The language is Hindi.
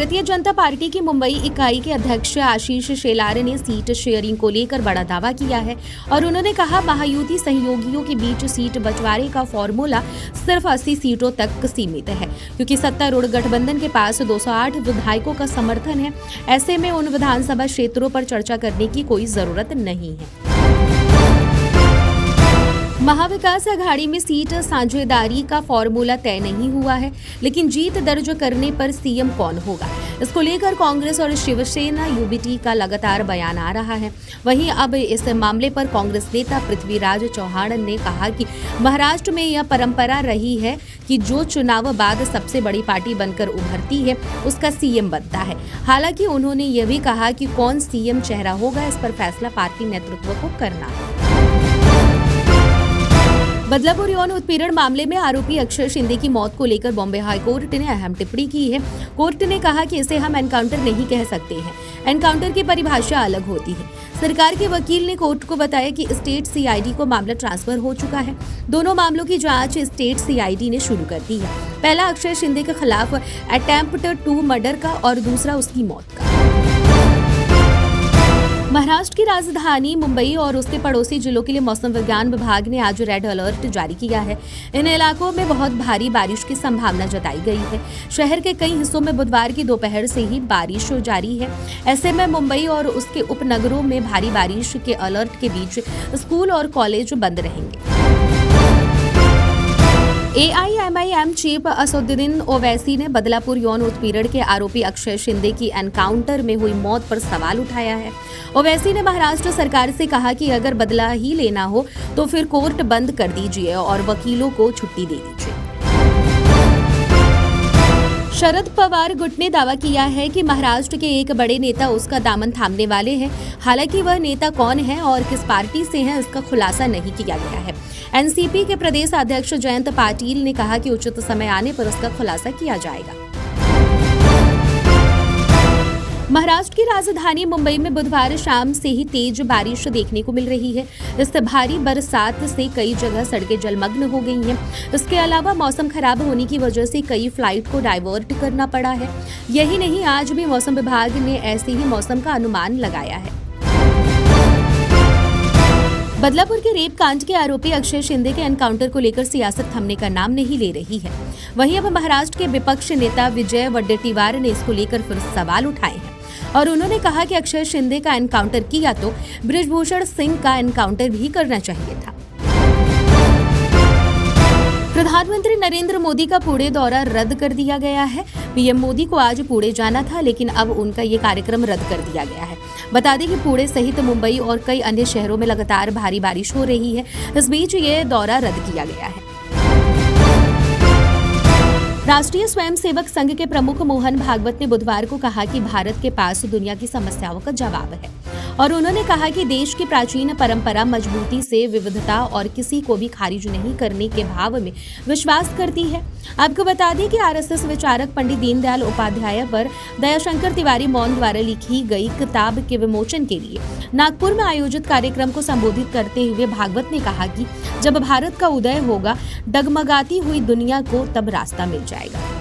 भारतीय जनता पार्टी की मुंबई इकाई के अध्यक्ष आशीष शेलार ने सीट शेयरिंग को लेकर बड़ा दावा किया है और उन्होंने कहा, महायुति सहयोगियों के बीच सीट बंटवारे का फॉर्मूला सिर्फ 80 सीटों तक सीमित है, क्योंकि सत्तारूढ़ गठबंधन के पास 208 विधायकों का समर्थन है। ऐसे में उन विधानसभा क्षेत्रों पर चर्चा करने की कोई जरूरत नहीं है। महाविकास आघाड़ी में सीट साझेदारी का फॉर्मूला तय नहीं हुआ है, लेकिन जीत दर्ज करने पर सीएम कौन होगा, इसको लेकर कांग्रेस और शिवसेना यूबीटी का लगातार बयान आ रहा है। वहीं अब इस मामले पर कांग्रेस नेता पृथ्वीराज चौहान ने कहा कि महाराष्ट्र में यह परंपरा रही है कि जो चुनाव बाद सबसे बड़ी पार्टी बनकर उभरती है उसका सीएम बनता है। हालांकि उन्होंने यह भी कहा कि कौन सीएम चेहरा होगा, इस पर फैसला पार्टी नेतृत्व को करना है। बदलापुर यौन उत्पीड़न मामले में आरोपी अक्षय शिंदे की मौत को लेकर बॉम्बे हाईकोर्ट ने अहम टिप्पणी की है। कोर्ट ने कहा कि इसे हम एनकाउंटर नहीं कह सकते हैं, एनकाउंटर की परिभाषा अलग होती है। सरकार के वकील ने कोर्ट को बताया कि स्टेट सीआईडी को मामला ट्रांसफर हो चुका है। दोनों मामलों की जांच स्टेट सीआईडी ने शुरू कर दी है। पहला अक्षय शिंदे के खिलाफ अटेम्प्ट टू मर्डर का और दूसरा उसकी मौत का। महाराष्ट्र की राजधानी मुंबई और उसके पड़ोसी जिलों के लिए मौसम विज्ञान विभाग ने आज रेड अलर्ट जारी किया है। इन इलाकों में बहुत भारी बारिश की संभावना जताई गई है। शहर के कई हिस्सों में बुधवार की दोपहर से ही बारिश जारी है। ऐसे में मुंबई और उसके उपनगरों में भारी बारिश के अलर्ट के बीच स्कूल और कॉलेज बंद रहेंगे। एआईएमआईएम चीफ असदुद्दीन ओवैसी ने बदलापुर यौन उत्पीड़न के आरोपी अक्षय शिंदे की एनकाउंटर में हुई मौत पर सवाल उठाया है। ओवैसी ने महाराष्ट्र सरकार से कहा कि अगर बदला ही लेना हो तो फिर कोर्ट बंद कर दीजिए और वकीलों को छुट्टी दे दीजिए। शरद पवार गुट ने दावा किया है कि महाराष्ट्र के एक बड़े नेता उसका दामन थामने वाले हैं। हालांकि वह नेता कौन है और किस पार्टी से है, इसका खुलासा नहीं किया गया है। एनसीपी के प्रदेश अध्यक्ष जयंत पाटिल ने कहा कि उचित समय आने पर उसका खुलासा किया जाएगा। महाराष्ट्र की राजधानी मुंबई में बुधवार शाम से ही तेज बारिश देखने को मिल रही है। इस भारी बरसात से कई जगह सड़कें जलमग्न हो गई हैं। इसके अलावा मौसम खराब होने की वजह से कई फ्लाइट को डाइवर्ट करना पड़ा है। यही नहीं, आज भी मौसम विभाग ने ऐसे ही मौसम का अनुमान लगाया है। बदलापुर के रेप कांड के आरोपी अक्षय शिंदे के एनकाउंटर को लेकर सियासत थमने का नाम नहीं ले रही है। वहीं अब महाराष्ट्र के विपक्ष नेता विजय वडेट्टीवार ने इसको लेकर फिर सवाल उठाए हैं और उन्होंने कहा कि अक्षय शिंदे का एनकाउंटर किया तो बृजभूषण सिंह का एनकाउंटर भी करना चाहिए था। प्रधानमंत्री नरेंद्र मोदी का पुणे दौरा रद्द कर दिया गया है। पीएम मोदी को आज पुणे जाना था, लेकिन अब उनका ये कार्यक्रम रद्द कर दिया गया है। बता दें कि पुणे सहित मुंबई और कई अन्य शहरों में लगातार भारी बारिश हो रही है। इस बीच ये दौरा रद्द किया गया है। राष्ट्रीय स्वयंसेवक संघ के प्रमुख मोहन भागवत ने बुधवार को कहा कि भारत के पास दुनिया की समस्याओं का जवाब है और उन्होंने कहा कि देश की प्राचीन परंपरा मजबूती से विविधता और किसी को भी खारिज नहीं करने के भाव में विश्वास करती है। आपको बता दें कि आरएसएस विचारक पंडित दीनदयाल उपाध्याय पर दयाशंकर तिवारी मौन द्वारा लिखी गई किताब के विमोचन के लिए नागपुर में आयोजित कार्यक्रम को संबोधित करते हुए भागवत ने कहा कि जब भारत का उदय होगा, डगमगाती हुई दुनिया को तब रास्ता मिल जाएगा।